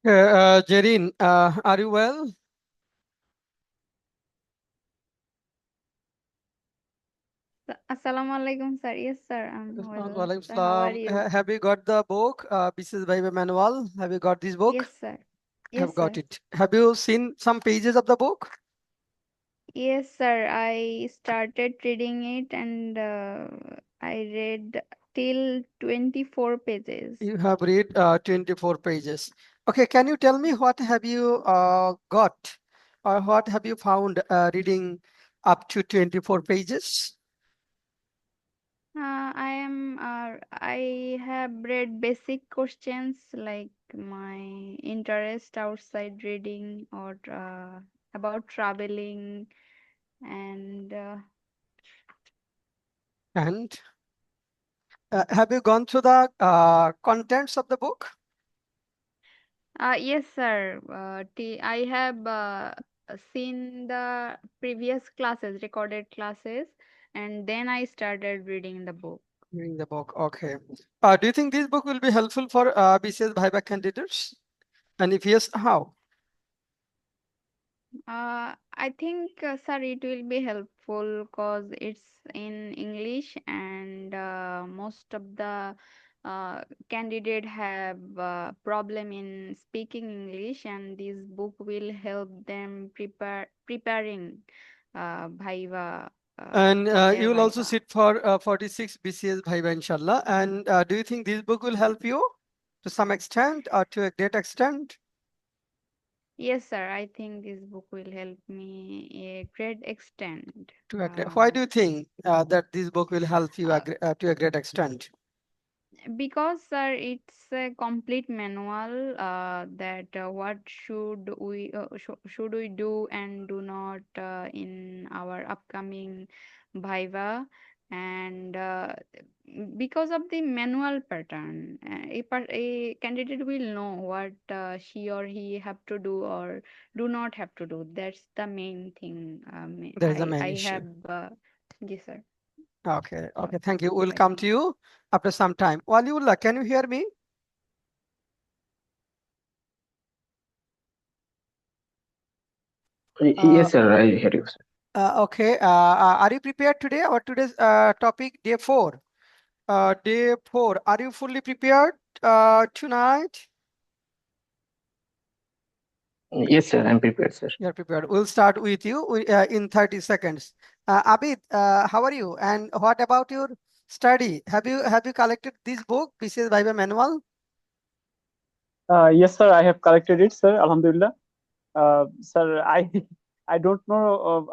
Jerin, are you well? Assalamu alaikum, sir. Yes, sir. I'm well. Walaikum Sir, how are salam. you? Have you got the book, BCS Viva manual? Have you got this book? Yes, sir. Have Yes, got sir. it. Have you seen some pages of the book? Yes, sir. I started reading it and I read till 24 pages. You have read 24 pages. Okay, can you tell me what have you got or what have you found reading up to 24 pages? I have read basic questions like my interest outside reading or about traveling and And have you gone through the contents of the book? Yes, sir. I have seen the previous classes, recorded classes, and then I started reading the book. Reading the book, okay. Do you think this book will be helpful for BCS Viva candidates? And if yes, how? I think, sir, it will be helpful because it's in English, and most of the uh, candidate have problem in speaking English, and this book will help them preparing Viva And for their you will also Viva. sit for 46 BCS Viva, inshallah. And do you think this book will help you to some extent or to a great extent? Yes, sir. I think this book will help me a great extent. Why do you think that this book will help you Uh, to a great extent? because sir, it's a complete manual that what should we do and do not in our upcoming viva, and because of the manual pattern, a candidate will know what she or he have to do or do not have to do. That's the main thing. There is a main I issue. have yes, sir. Okay, What okay, thank you. We'll I come to think. you after some time. Waliullah, can you hear me? Uh, Yes, sir, I hear you, sir. okay, are you prepared today? Our today's topic, day 4. Day 4, are you fully prepared tonight? Yes, sir, I'm prepared, sir. You're prepared. We'll start with you in 30 seconds. Abid, how are you? And what about your study? Have you collected this book, BCS Viva Manual? Yes, sir, I have collected it, sir. Alhamdulillah. Sir, I I don't know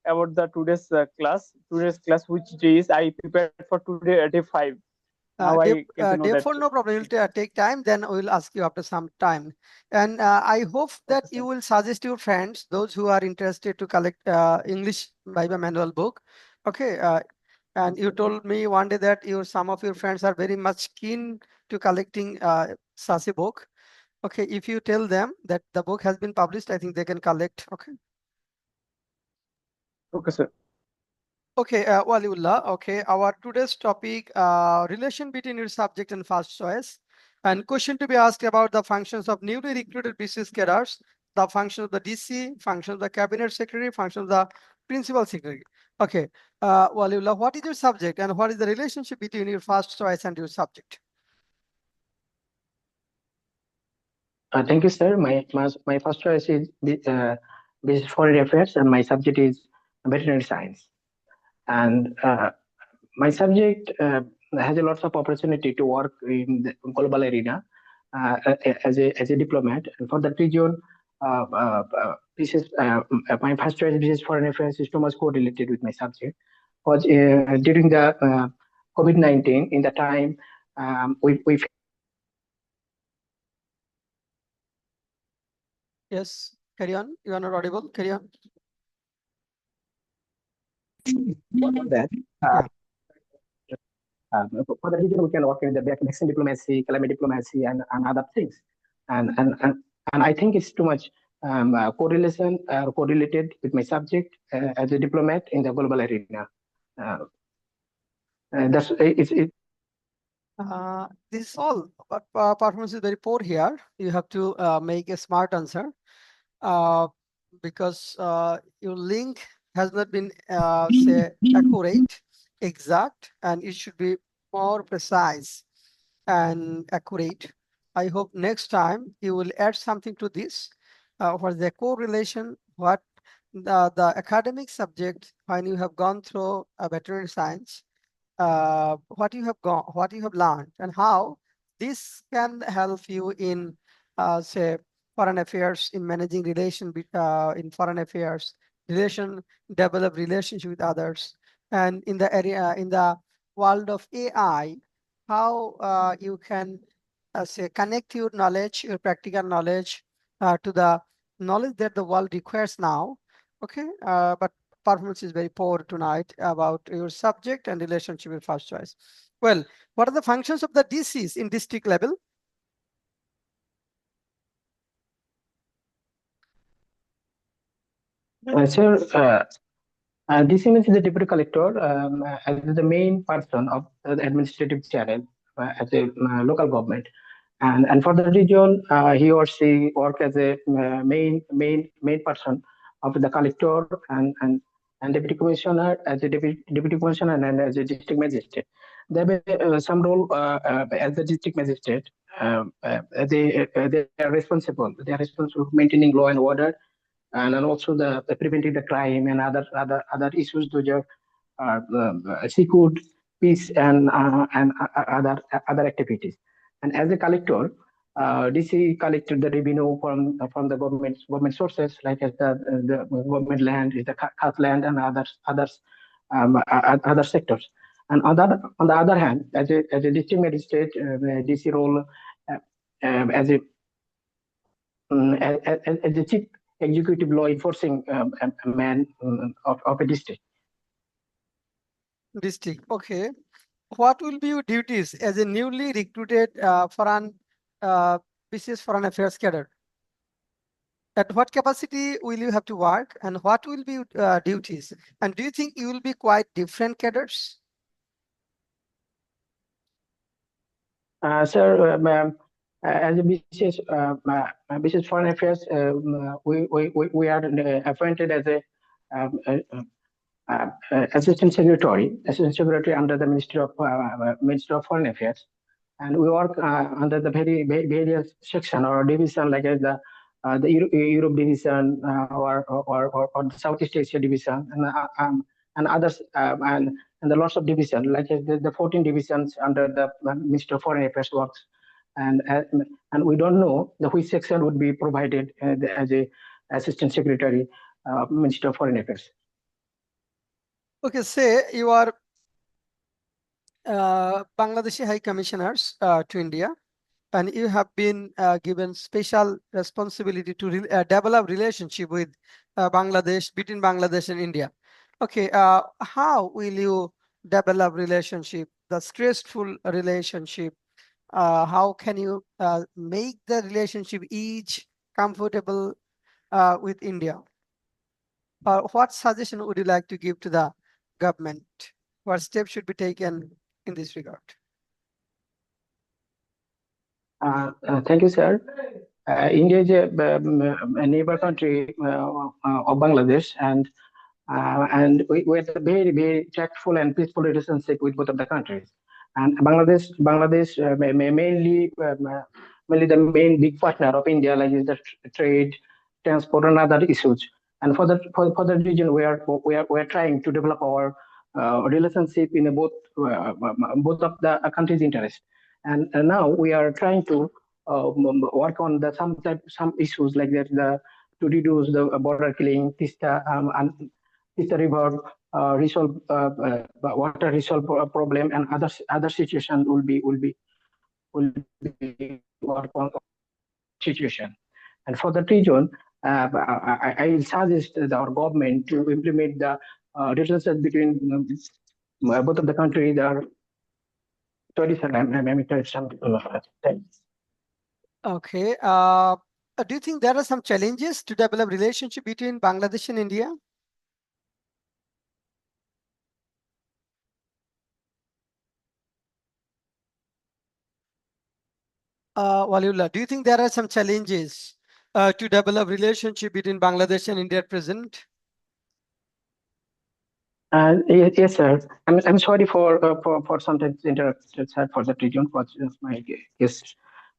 about the today's class. Today's class, which day is I prepared for today day 5. Now I came to know that. Day 4, no problem. You'll take time, then we'll ask you after some time. And I hope Okay, that sir. you will suggest your friends, those who are interested to collect English Viva Manual book. Okay. And Yes, you sir. told me one day that some of your friends are very much keen to collecting Sasi book. Okay, if you tell them that the book has been published, I think they can collect. Okay. Okay, sir. Okay, Waliullah. Okay, our today's topic, relation between your subject and first choice. And question to be asked about the functions of newly recruited BCS cadres, the function of the DC, function of the cabinet secretary, function of the principal secretary. Okay, Waliullah, what is your subject and what is the relationship between your first choice and your subject? Thank you, sir. My first choice is business foreign affairs, and my subject is veterinary science. And my subject has a lots of opportunity to work in the global arena as a diplomat. And for that reason, my first choice business foreign affairs is too much correlated with my subject. Because during the COVID-19, in the time we Yes, carry on. You are not audible. Carry on. that. Yeah. For the region, we can work in the vaccine diplomacy, climate diplomacy, and other things. And, and, and, and I think it's too much correlated with my subject as a diplomat in the global arena. Uh, that's it's This is all, but performance is very poor here. You have to make a smart answer uh, because your link has not been say accurate, exact, and it should be more precise and accurate. I hope next time you will add something to this for the correlation, what the academic subject when you have gone through a veterinary science, what you have learned, and how this can help you in, say, foreign affairs, in managing in foreign affairs, develop relationship with others, and in the area, in the world of AI, how you can, say, connect your knowledge, your practical knowledge, to the knowledge that the world requires now. Okay, but performance is very poor tonight about your subject and relationship with first choice. Well, what are the functions of the DCs in district level? Sir, this image is the deputy collector as the main person of the administrative channel as a local government, and for the region, he or she work as a main person of the collector and deputy commissioner as a deputy commissioner and as a district magistrate. They have some role as the district magistrate. They are responsible. They are responsible for maintaining law and order, and also the preventing the crime and other issues to the secure peace and other activities. And as a collector, DC collected the revenue from the government sources like as the government land, the khas land, and others other sectors. And on the other hand, as a district magistrate, DC role uh, as a as the chief executive law enforcing man of a district. District. Okay. What will be your duties as a newly recruited foreign BCS Foreign Affairs cadre? At what capacity will you have to work, and what will be your duties? And do you think you will be quite different cadres? Sir, as a BCS Foreign Affairs, we are appointed as a assistant secretary under the Ministry of Foreign Affairs, and we work under the various section or division like the Europe division or the Southeast Asia division and others and the lots of division like the 14 divisions under the Ministry of Foreign Affairs works, and and we don't know the which section would be provided as a assistant secretary Ministry of Foreign Affairs. Okay, say you are Bangladeshi High Commissioners to India, and you have been given special responsibility to develop relationship with Bangladesh, between Bangladesh and India. Okay, how will you develop relationship, the stressful relationship? How can you make the relationship each comfortable with India? What suggestion would you like to give to the government? What steps should be taken in this regard? Thank you, sir. India is a neighbor country of Bangladesh, and we have a very tactful and peaceful relationship with both of the countries. And Bangladesh mainly the main big partner of India, like is the trade, transport, and other issues. And for the region, we are trying to develop our relationship in both of the countries' interest. And now we are trying to work on some issues like that to reduce the border killing, and Tista River resolve water resolve problem, and other situation will be work on situation. And for that region, I will suggest our government to implement the relations between both of the countries. There are 27 Okay. Do you think there are some challenges to develop relationship between Bangladesh and India? Waliullah, do you think there are some challenges to develop relationship between Bangladesh and India at present? Yes, sir. I'm sorry for sometimes interrupted, sir, for that region, for my guest,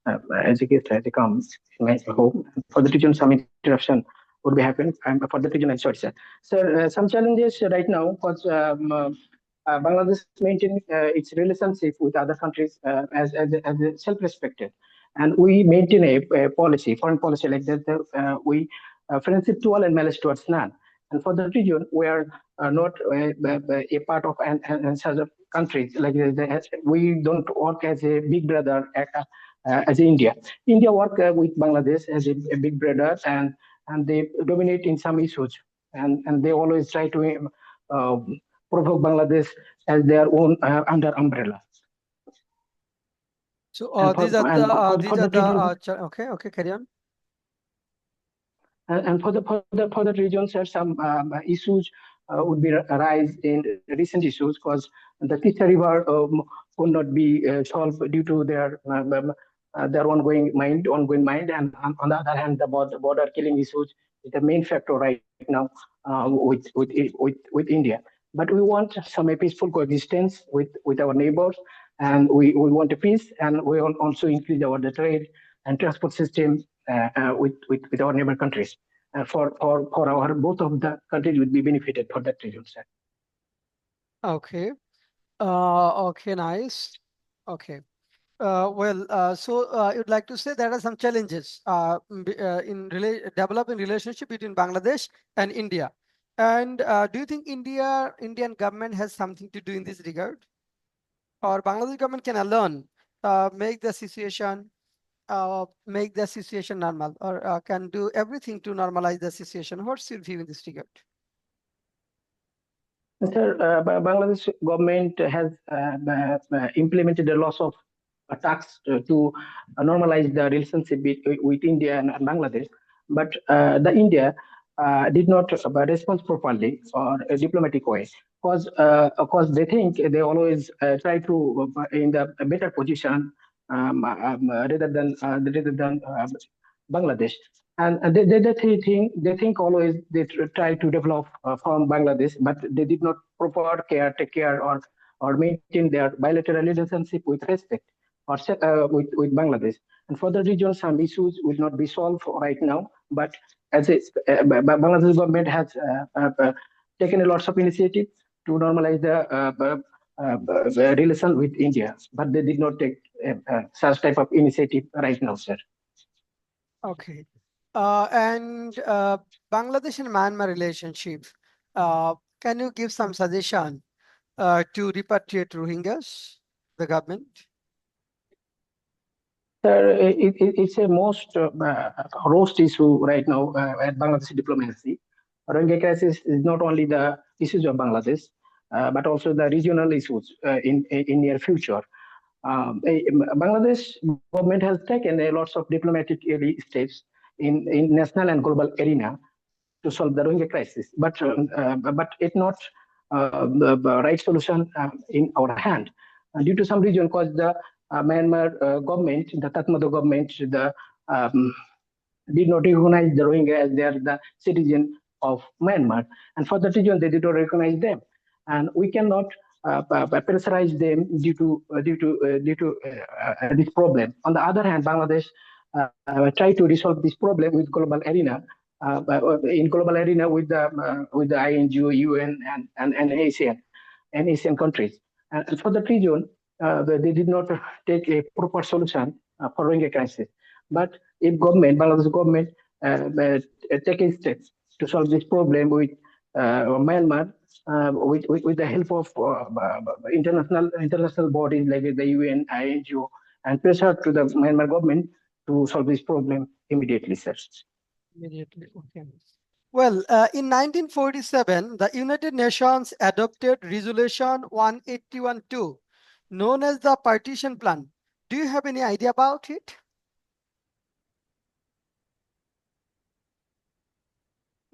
as a guest, as he comes in my home. For the region, some interruption would be happening. For that region, I'm sorry, sir. Sir, some challenges right now, because Bangladesh maintain its relationship with other countries as a self-respected, and we maintain a policy, foreign policy like that. We friendship to all and malice towards none. And for the region, we are not a part of an such a countries like we don't work as a big brother as India. India work with Bangladesh as a big brother, and they dominate in some issues, and they always try to uh, provoke Bangladesh as their own under umbrella. So And these are the for that region, okay, carry on. and for that region, sir, some issues would be arise in recent issues, because the Tisha River could not be solved due to their ongoing mind, and on the other hand, the border killing issues is the main factor right now with India. But we want some a peaceful coexistence with our neighbors, and we want a peace, and we will also increase our the trade and transport system with our neighbor countries. For our both of the countries would be benefited for that region, sir. Okay. Okay, nice. Okay. You'd like to say there are some challenges in developing relationship between Bangladesh and India. And do you think Indian government has something to do in this regard, or Bangladesh government can alone make the situation normal, or can do everything to normalize the situation? What's your view in this regard? Sir, Bangladesh government has implemented a loss of tax to normalize the relationship with India and Bangladesh, but the India did not respond properly or a diplomatic way, because they think they always try to in the better position rather than Bangladesh. And they think always try to develop from Bangladesh, but they did not proper take care or maintain their bilateral relationship with respect with Bangladesh. And for the region, some issues will not be solved right now. But Bangladesh government has taken a lots of initiatives to normalize the relation with India, but they did not take such type of initiative right now, sir. Okay. And Bangladesh and Myanmar relationship. Can you give some suggestion to repatriate Rohingyas, the government? Sir, it's a most roast issue right now at Bangladeshi diplomacy. Rohingya crisis is not only the issues of Bangladesh, but also the regional issues in near future. Bangladesh government has taken a lots of diplomatic steps in national and global arena to solve the Rohingya crisis, but it's not the right solution in our hand. Due to some reason, because the Myanmar government, the Tatmadaw government, um, did not recognize the Rohingya as they are the citizen of Myanmar, and for that reason they did not recognize them, and we cannot pressurize them due to this problem. On the other hand, Bangladesh try to resolve this problem with global arena. In global arena with the INGO, UN, and Asian countries, and for that reason, they did not take a proper solution for Rohingya crisis. But if Bangladesh government, taking steps to solve this problem with Myanmar, with the help of international bodies like the UN, INGO, and pressure to the Myanmar government to solve this problem immediately, sir. Immediately. Okay. Well, in 1947, the United Nations adopted Resolution 1812, known as the Partition Plan. Do you have any idea about it?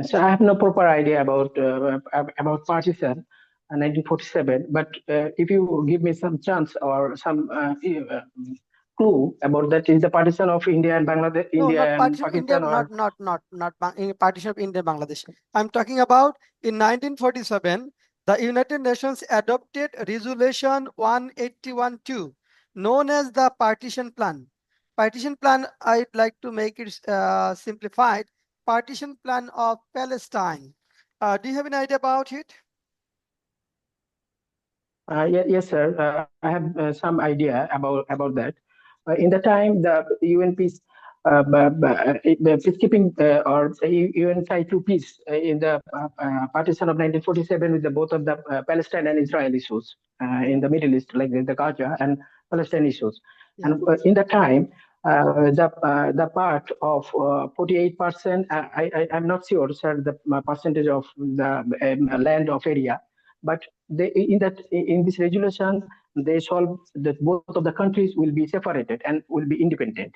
So I have no proper idea about partition 1947. But if you give me some chance or some clue about that is the partition of India and Bangladesh, No, India not and partition of India, Pakistan, or in partition of India, Bangladesh. I'm talking about in 1947, the United Nations adopted Resolution 181-2, known as the Partition Plan. Partition Plan, I'd like to make it simplified. Partition Plan of Palestine. Do you have an idea about it? Yes, sir. I have some idea about that. In the time, the UN peace, the peacekeeping or UN tried to peace in the partition of 1947 with the both of the Palestine and Israel issues in the Middle East, like the Gaza and Palestine issues. Yeah. And in the time, the part of 48%, I'm not sure, sir, the percentage of the land of area, but in this resolution they solve that both of the countries will be separated and will be independent,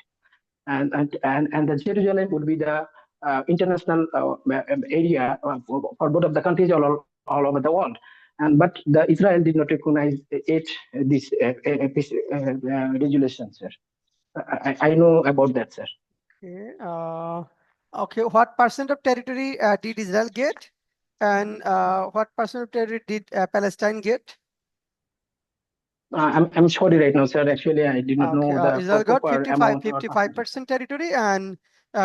and the Jerusalem would be the international area for both of the countries all over the world. And but the Israel did not recognize this resolution, sir. I know about that, sir. Okay. Okay. What percent of territory did Israel get, and what percent of territory did Palestine get? I'm sorry right now, sir. Actually, I did not Okay. know the Israel got proper amount or percentage. 55% territory, and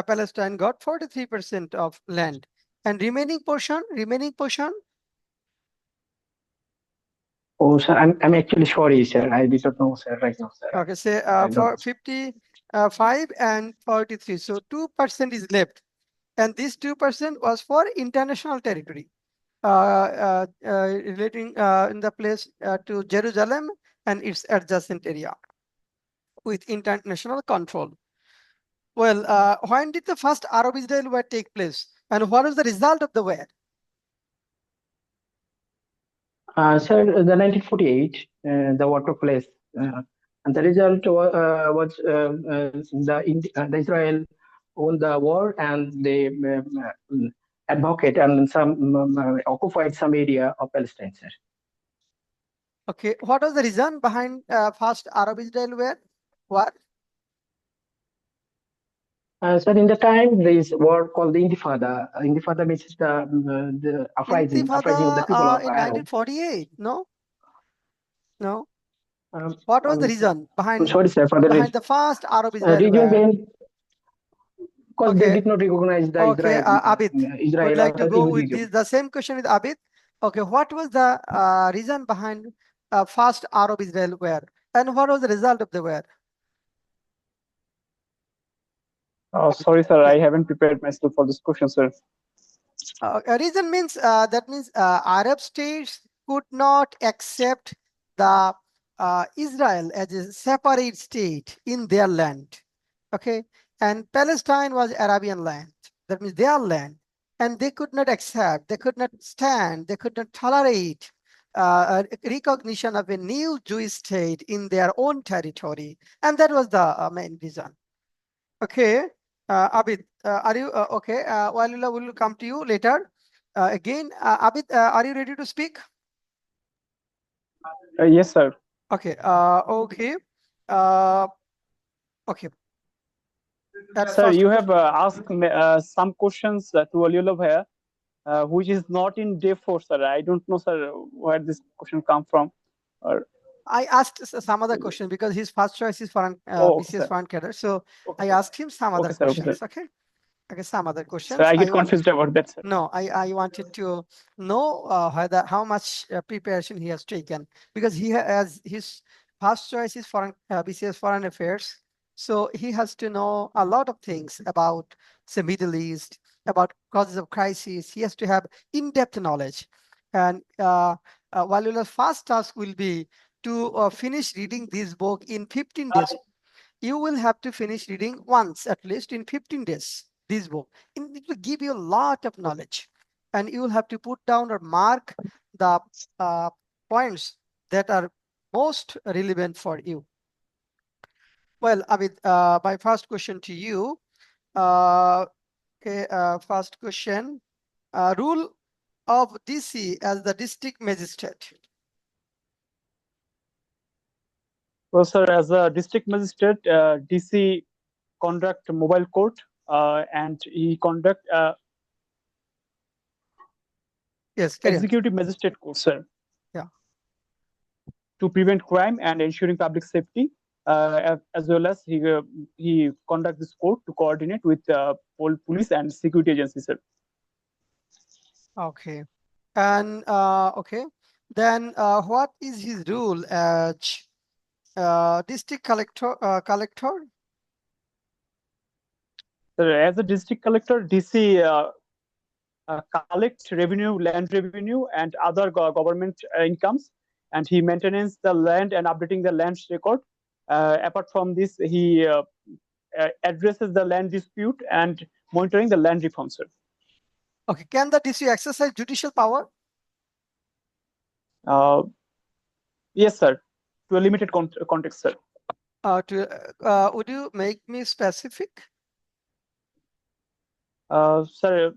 Palestine got 43% of land. And remaining portion. Oh, sir, I'm actually sorry, sir. I did not know, sir, right now, sir. Okay. Say I don't for know. 55 and 43. So 2% is left, and this 2% was for international territory. Relating in the place to Jerusalem and its adjacent area with international control. Well, when did the first Arab-Israel war take place, and what was the result of the war? Sir, the 1948, the war took place, and the result was the Israel won the war, and they advocate and some occupied some area of Palestine, sir. Okay, what was the reason behind first Arab-Israel war? What? So in the time, there is war called the Intifada. Intifada means the uprising of the Intifada people of in Arab. 1948? No, no. Um, What was the um, reason I'm sorry, sir, for the behind the first Arab-Israel reason war? being because they Okay, did not recognize the okay, Abid, would Israel like to as go with individual. this, the same question with Abid. Okay, what was the reason behind first Arab-Israel war, and what was the result of the war? Oh, sorry, sir. Yeah. I haven't prepared myself for this question, sir. A reason means that means Arab states could not accept the Israel as a separate state in their land. Okay, and Palestine was Arabian land. That means their land, and they could not accept, they could not stand, they could not tolerate recognition of a new Jewish state in their own territory, and that was the main reason. Okay, Abid, are you okay? Walila will come to you later. Again, Abid, are you ready to speak? Yes, sir. Okay, okay, okay. At Sir, first you have question. asked some questions to Aliullah Bhaiya, which is not in day 4, sir. I don't know, sir, where this question come from. Or I asked some other question because his first choice is foreign okay, BCS sir. foreign cadre. So Okay, I sir. asked him some other Okay, sir. Okay, sir. questions. Okay. Okay, some other Sir, questions. I I get want confused about that, sir. No, I wanted to know how much preparation he has taken, because he has his first choice is foreign BCS foreign affairs, so he has to know a lot of things about the Middle East, about causes of crisis. He has to have in-depth knowledge, and Walula's first task will be to finish reading this book in 15 days. You will have to finish reading once at least in 15 days this book. It will give you a lot of knowledge, and you will have to put down or mark the points that are most relevant for you. Well, Abid, my first question to you. Okay, first question. Rule of DC as the district magistrate. Well, sir, as a district magistrate, DC conduct mobile court and he conduct Yes, carry on. executive magistrate court, sir, Yeah. to prevent crime and ensuring public safety, as well as he conduct this court to coordinate with police and security agencies, sir. Okay. And okay. Then what is his role as district collector? Sir, as a district collector, DC collect revenue, land revenue, and other government incomes, and he maintains the land and updating the land record. Apart from this, he addresses the land dispute and monitoring the land reform, sir. Okay. Can the DC exercise judicial power? Yes, sir, to a limited context, sir. Would you make me specific? Sir,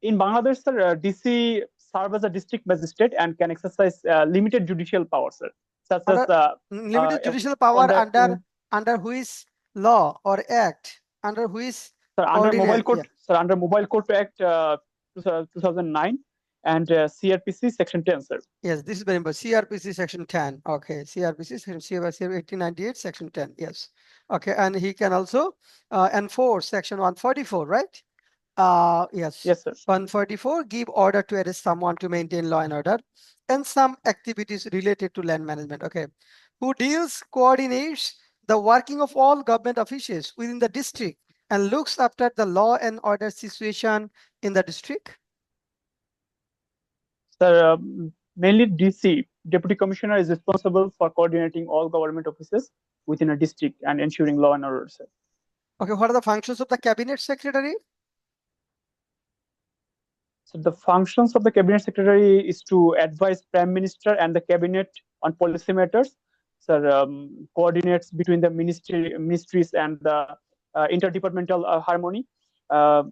in Bangladesh, sir, DC serve as a district magistrate and can exercise limited judicial power, sir, such as Limited judicial power conducting, under which law or act, under which sir, under Mobile ordinance? Code, Yeah. sir, under Mobile Code Act 2009 and CRPC Section 10, sir. Yes, this is very important. CRPC Section 10. Okay, CRPC Section 1898 Section 10. Yes. Okay, and he can also enforce Section 144, right? Yes. Yes, sir. 144, give order to arrest someone to maintain law and order, and some activities related to land management. Okay, who coordinates the working of all government officials within the district and looks after the law and order situation in the district? Sir, mainly DC Deputy Commissioner is responsible for coordinating all government offices within a district and ensuring law and order, sir. Okay, what are the functions of the cabinet secretary? So the functions of the cabinet secretary is to advise Prime Minister and the cabinet on policy matters. Sir, coordinates between the ministries and the interdepartmental harmony. Uh,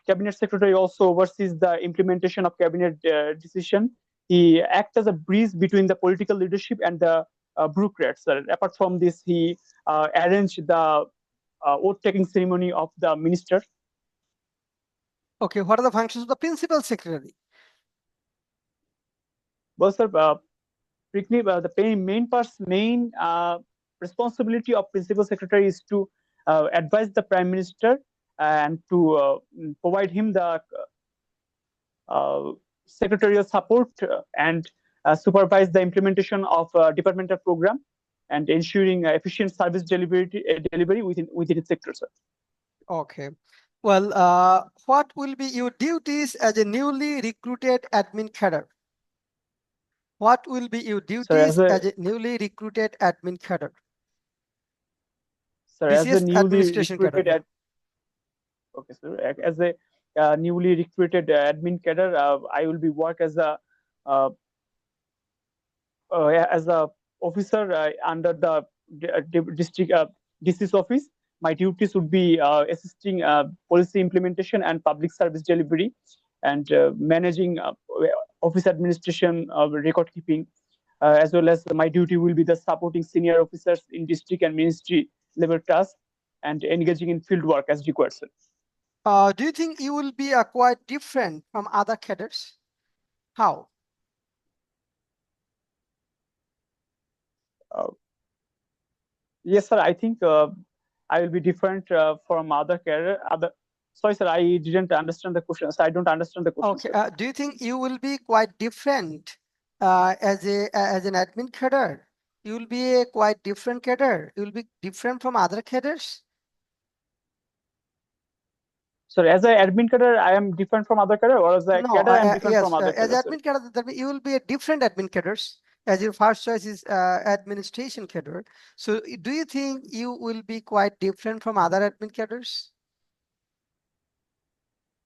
Cabinet secretary also oversees the implementation of cabinet decision. He acts as a bridge between the political leadership and the bureaucrats. Apart from this, he arranged the oath-taking ceremony of the minister. Okay, what are the functions of the principal secretary? Well, sir, the main responsibility of principal secretary is to advise the prime minister and to provide him the secretarial support and supervise the implementation of departmental program and ensuring efficient service delivery within its sector, sir. Okay. Well, what will be your duties as a newly recruited admin cadre? What will be your duties as a newly recruited admin cadre? Sir, as a BCS newly administration cadre. recruited okay, sir. As a newly recruited admin cadre, I will be work as a officer under the district DC's office. My duties would be assisting policy implementation and public service delivery, and managing office administration, record keeping, as well as my duty will be the supporting senior officers in district and ministry level tasks and engaging in field work as required, sir. Do you think you will be quite different from other cadres? How? Yes, sir. I think I will be different from other career. Sorry, sir. I didn't understand the question. So I don't understand the question. Okay. Do you think you will be quite different as an admin cadre? You will be a quite different cadre. You will be different from other cadres. So as an admin cadre, I am different from other cadre, or as a cadre, I am different yes, from other as cadre. admin cadre, that means you will be a different admin cadres. As your first choice is administration cadre. So do you think you will be quite different from other admin cadres?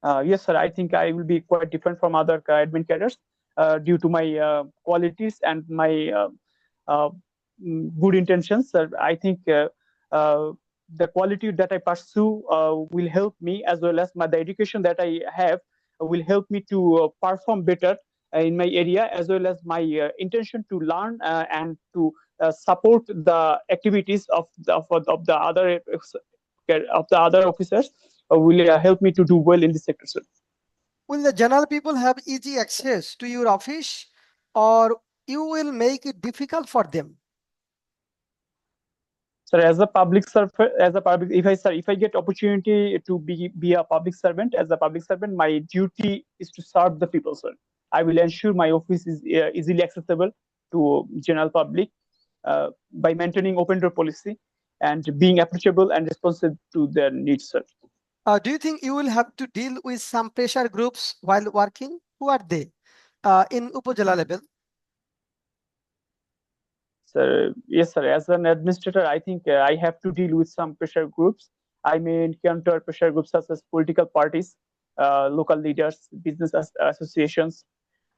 Yes, sir. I think I will be quite different from other admin cadres due to my qualities and my good intentions. I think the quality that I pursue will help me, as well as the education that I have will help me to perform better in my area, as well as my intention to learn and to support the activities of the other officers will help me to do well in this sector, sir. Will the general people have easy access to your office, or you will make it difficult for them? Sir, as a public servant, if I get opportunity to be a public servant, as a public servant, my duty is to serve the people, sir. I will ensure my office is easily accessible to general public by maintaining open door policy and being approachable and responsive to their needs, sir. Do you think you will have to deal with some pressure groups while working? Who are they in Upajala level? So yes, sir. As an administrator, I think I have to deal with some pressure groups. I may encounter pressure groups such as political parties, local leaders, business associations,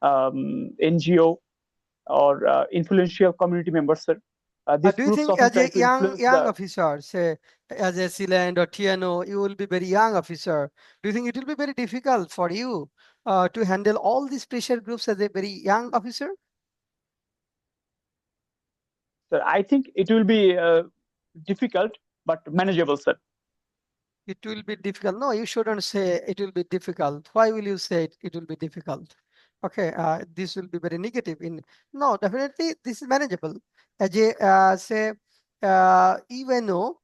NGO, or influential community members, sir. These Do you groups think often as try a to influence young the. officer, say as a Sealand or TNO, you will be very young officer. Do you think it will be very difficult for you to handle all these pressure groups as a very young officer? Sir, I think it will be difficult but manageable, sir. It will be difficult. No, you shouldn't say it will be difficult. Why will you say it will be difficult? Okay, this will be very negative. No, definitely this is manageable. As a say ENO,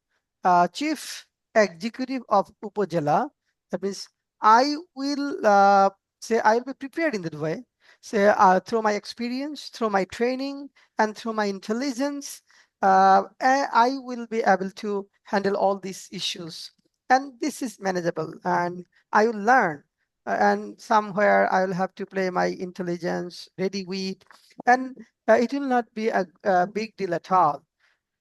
Chief Executive of Upajala, that means I will say I will be prepared in that way. Say through my experience, through my training, and through my intelligence, I will be able to handle all these issues, and this is manageable, and I will learn, and somewhere I will have to play my intelligence ready with, and it will not be a big deal at all,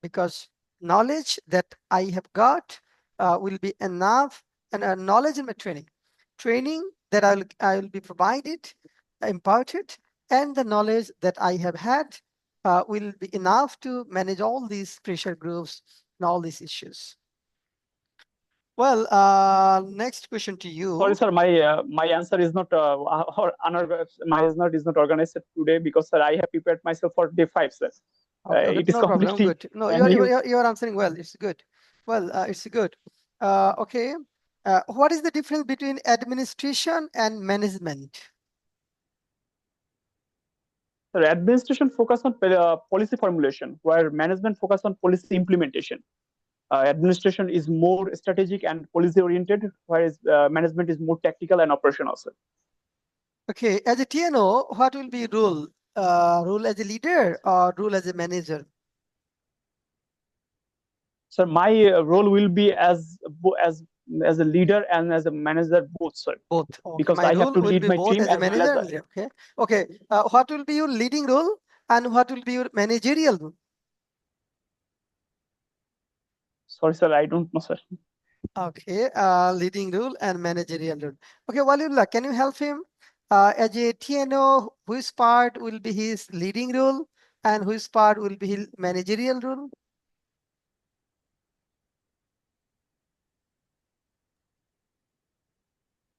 because knowledge that I have got will be enough, and knowledge in my training that I will be provided, imparted, and the knowledge that I have had will be enough to manage all these pressure groups and all these issues. Well, next question to Sorry, you. sir. My answer is not my answer is not organized today because, sir, I have prepared myself for day 5, sir. Okay, okay, It is no problem. completely Good. No, new. you're answering well. It's good. Well, it's good. Okay. What is the difference between administration and management? Sir, administration focus on policy formulation, where management focus on policy implementation. Administration is more strategic and policy oriented, whereas management is more tactical and operational, sir. Okay, as a TNO, what will be role? Role as a leader or role as a manager? So my role will be as a leader and as a manager both, sir, Both. Okay, because my I have role to will lead be my both team as a as well manager as and leader. Okay. Okay. What will be your leading role and what will be your managerial role? sorry, sir, I don't know, sir. Okay, leading role and managerial role. Okay, Waliullah, can you help him? As a TNO, which part will be his leading role and which part will be his managerial role?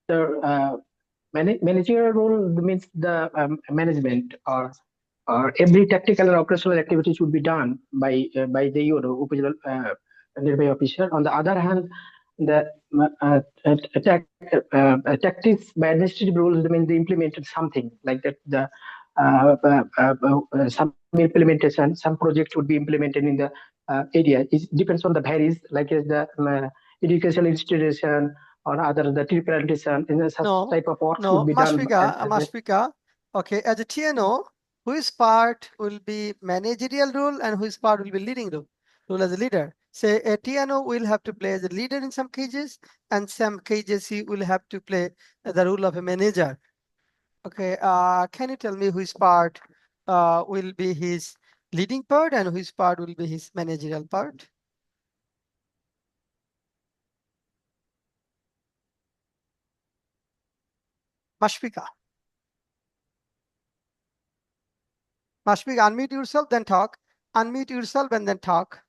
So managerial role means the management, or every tactical and operational activity should be done by the Upajala nearby officer. On the other hand, the tactics by administrative rules means they implemented something like that. The some implementation, some project would be implemented in the area. It depends on the varies, like the educational institution or other the tree plantation, and such No, type of works would no, be done. Mashfika. Okay, as a TNO, which part will be managerial role and which part will be leading role as a leader? Say a TNO will have to play as a leader in some cases, and some cases he will have to play the role of a manager. Okay, can you tell me which part will be his leading part and which part will be his managerial part? Mashfika. Mashfika, unmute yourself, then talk. Unmute yourself and then talk.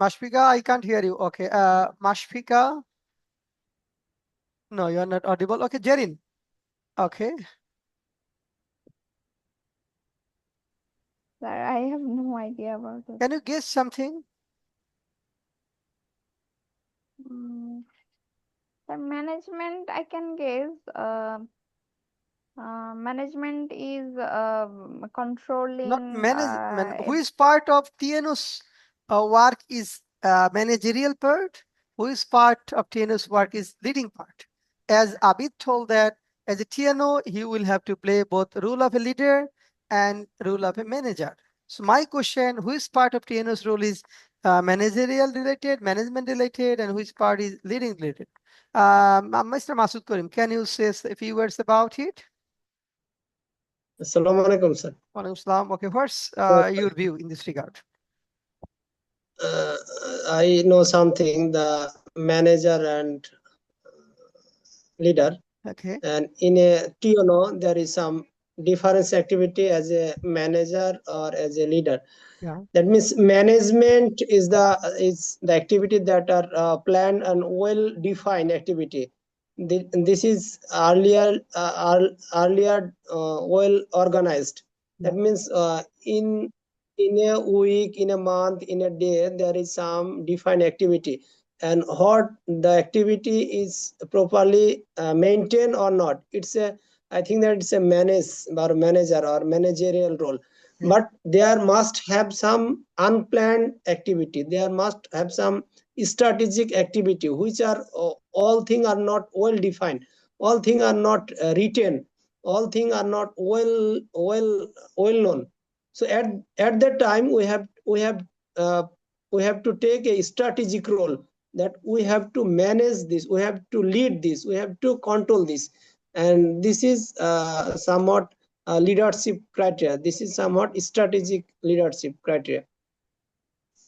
Mashfika, I can't hear you. Okay, Mashfika. No, you're not audible. Okay, Jerin. Okay. Sir, I have no idea about it. Can you guess something? Mm, the management, I can guess. Management is Not controlling. management. Who is part of TNO's work is managerial part? Who is part of TNO's work is leading part? As Abid told that as a TNO, he will have to play both role of a leader and role of a manager. So my question, who is part of TNO's role is managerial related, management related, and which part is leading related? Mr. Masud Karim, can you say a few words about it? Assalamu alaikum, sir. Walaikum salam. Okay, what's So, your view in this regard? uh, I know something, the manager and leader, Okay, and in a TNO, there is some difference activity as a manager or as a leader. yeah, That means management is the activity that are planned and well defined activity. This is earlier well organized. yeah, That means in a week, in a month, in a day, there is some defined activity, and what the activity is properly maintained or not. It's a, I think that it's a manager or managerial role, yeah. but there must have some unplanned activity, there must have some strategic activity, which are all things are not well defined, all things are not written, all things are not well known. So at that time uh, we have to take a strategic role, that we have to manage this, we have to lead this, we have to control this, and this is somewhat leadership criteria. This is somewhat strategic leadership criteria.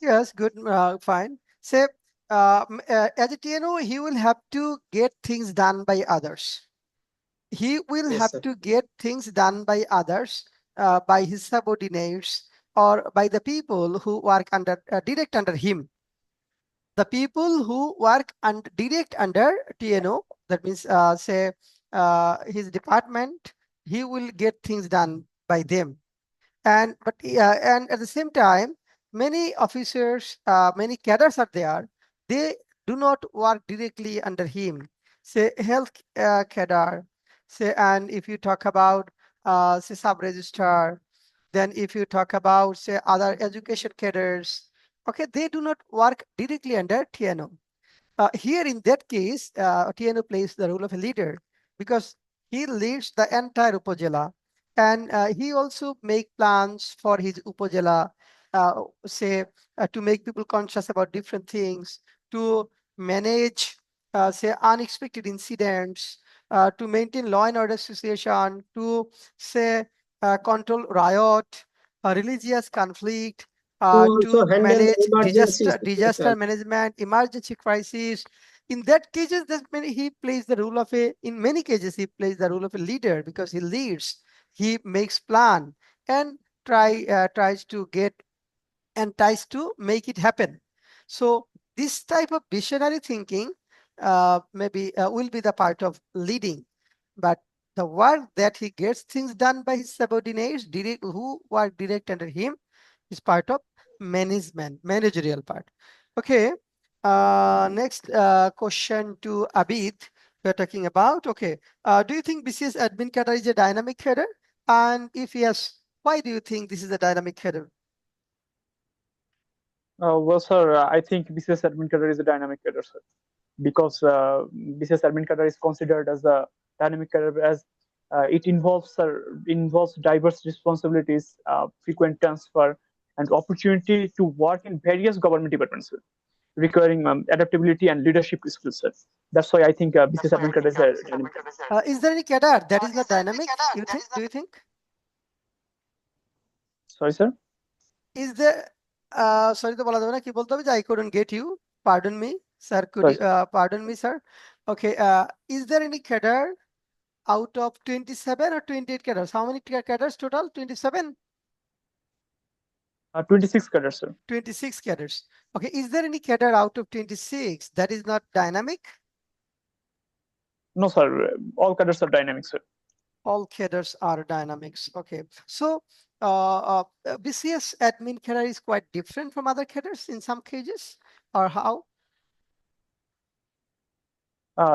Yes, good, fine. Say, as a TNO, he will have to get things done by others. He will Yes, have sir. to get things done by others, by his subordinates, or by the people who work under direct under him. The people who work and direct under TNO, that means say his department, he will get things done by them. And at the same time, many officers, many cadres are there. They do not work directly under him. Say health cadre. Say, and if you talk about say sub registrar, then if you talk about say other education cadres, okay, they do not work directly under TNO. Here in that case, TNO plays the role of a leader because he leads the entire Upajala, and he also make plans for his Upajala, say to make people conscious about different things, to manage say unexpected incidents, to maintain law and order situation, to say control riot, religious conflict, To also to handle the manage emergency disaster situation. management, emergency crisis. In that cases, he plays the role of a. In many cases, he plays the role of a leader because he leads, he makes plan, and tries to get and tries to make it happen. So this type of visionary thinking maybe will be the part of leading, but the work that he gets things done by his subordinates who work direct under him is part of managerial part. Okay. Next question to Abid. We're talking about, okay. Do you think BCS admin cadre is a dynamic header? And if yes, why do you think this is a dynamic header? Well, sir, I think BCS admin cadre is a dynamic cadre, sir, because BCS admin cadre is considered as a dynamic cadre as it involves diverse responsibilities, frequent transfer, and opportunity to work in various government departments, sir, requiring adaptability and leadership skills, sir. That's why I think BCS admin cadre is a dynamic cadre. Is there any cadre that is not dynamic? You think? Do you think? Sorry, sir. Is there? Sorry to বলা যাবে না কি বলতে হবে যে I couldn't get you. Pardon me, sir. Could Sorry, you? sir. Pardon me, sir. Okay. Is there any cadre out of 27 or 28 cadres? How many cadres total? 27? 26 cadre, sir. 26 cadres. Okay. Is there any cadre out of 26 that is not dynamic? No, sir. All cadres are dynamic, sir. All cadres are dynamics. Okay. So BCS admin cadre is quite different from other cadres in some cases, or how?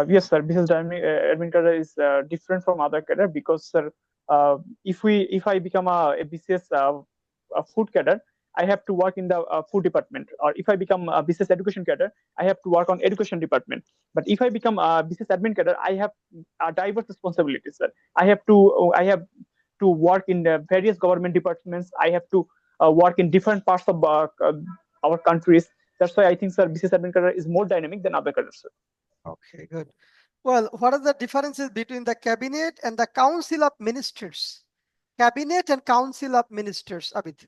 Yes, sir. Business admin cadre is different from other cadre because, sir, if I become a BCS a food cadre, I have to work in the food department. Or if I become a BCS education cadre, I have to work on education department. But if I become a BCS admin cadre, I have diverse responsibilities, sir. I have to work in the various government departments. I have to work in different parts of our countries. That's why I think, sir, BCS admin cadre is more dynamic than other cadres, sir. Okay, good. Well, what are the differences between the cabinet and the council of ministers? Cabinet and council of ministers, Abid.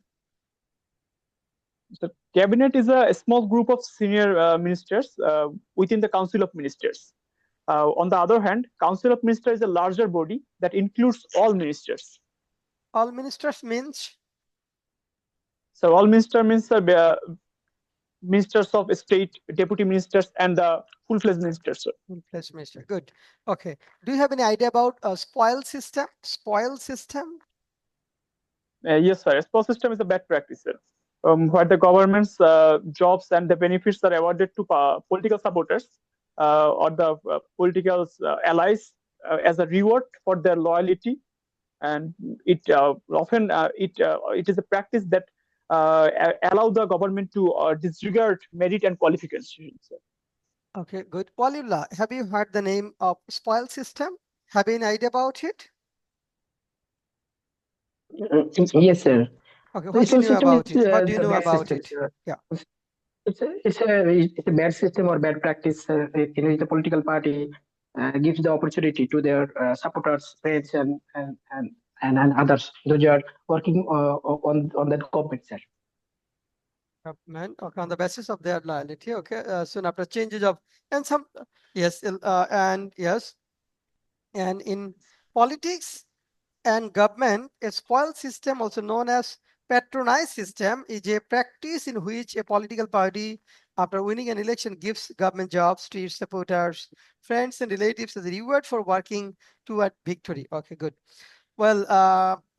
The cabinet is a small group of senior ministers within the council of ministers. On the other hand, council of ministers is a larger body that includes all ministers. All ministers means? So all minister means ministers of state, deputy ministers, and the full-fledged ministers. Sir. Full-fledged minister. Good. Okay. Do you have any idea about a spoil system? Spoil system? Yes, sir. Spoil system is a bad practice, sir. Where the government's jobs and the benefits are awarded to political supporters or the political allies as a reward for their loyalty, and it often it is a practice that allow the government to disregard merit and qualifications. Okay, good. Waliullah, have you heard the name of spoil system? Have you any idea about it? Yes, sir. Okay, The what you school know system is about it? What do you the know bad about system, it? sir. Yeah. It's a bad system or bad practice in which the political party gives the opportunity to their supporters, friends, and others those who are working on that government, sir. Government, okay, on the basis of their loyalty, okay, soon after changes of, and some, yes, and yes, and in politics and government, a spoil system, also known as patronage system, is a practice in which a political party, after winning an election, gives government jobs to its supporters, friends, and relatives as a reward for working toward victory. Okay, good. Well,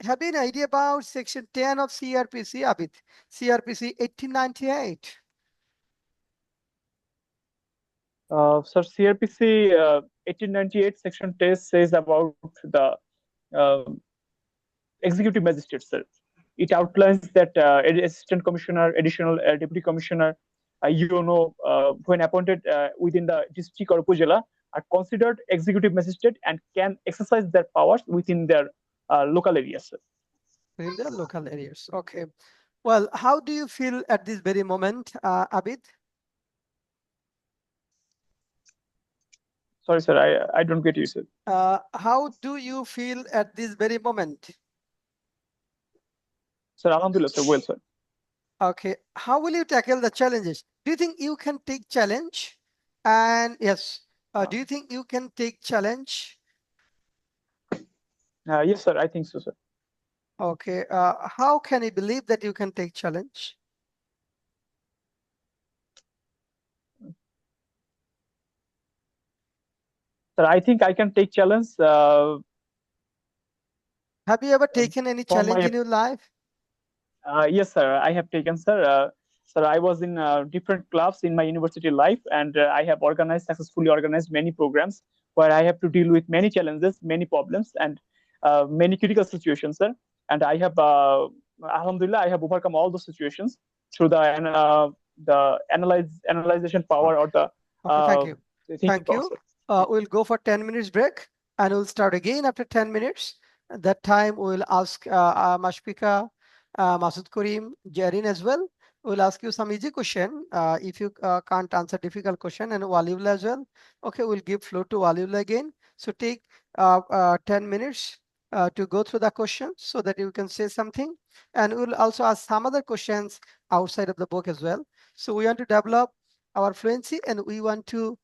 have you an idea about Section 10 of CRPC, Abid? CRPC 1898. So CRPC 1898 section 10 says about the uh, executive magistrate, sir. It outlines that assistant commissioner, additional deputy commissioner, when appointed within the district or upazila, are considered executive magistrate and can exercise their powers within their local areas, sir. In the local areas. Okay. Well, how do you feel at this very moment, Abid? Sorry, sir, I don't get you, sir. How do you feel at this very moment? Sir, alhamdulillah, sir, well, sir. Okay. How will you tackle the challenges? Do you think you can take challenge? And yes, do you think you can take challenge? Yes, sir, I think so, sir. Okay. How can you believe that you can take challenge? Sir, I think I can take challenge Have you ever taken any from challenge my in your life? yes, sir. I have taken, sir. Sir, I was in different clubs in my university life, and I have successfully organized many programs where I have to deal with many challenges, many problems, and many critical situations, sir. And I have, alhamdulillah, I have overcome all those situations through the analyzation power Okay. or the Okay, thank you. thinking Thank power, you. sir. We'll go for 10 minutes break and we'll start again after 10 minutes. At that time, we'll ask Mashpika, Masud Karim, Jarin as well. We'll ask you some easy question. If you can't answer difficult question, and Waliullah as well. Okay, we'll give floor to Waliullah again. So take 10 minutes to go through the questions so that you can say something. And we'll also ask some other questions outside of the book as well. So we want to develop our fluency and we want to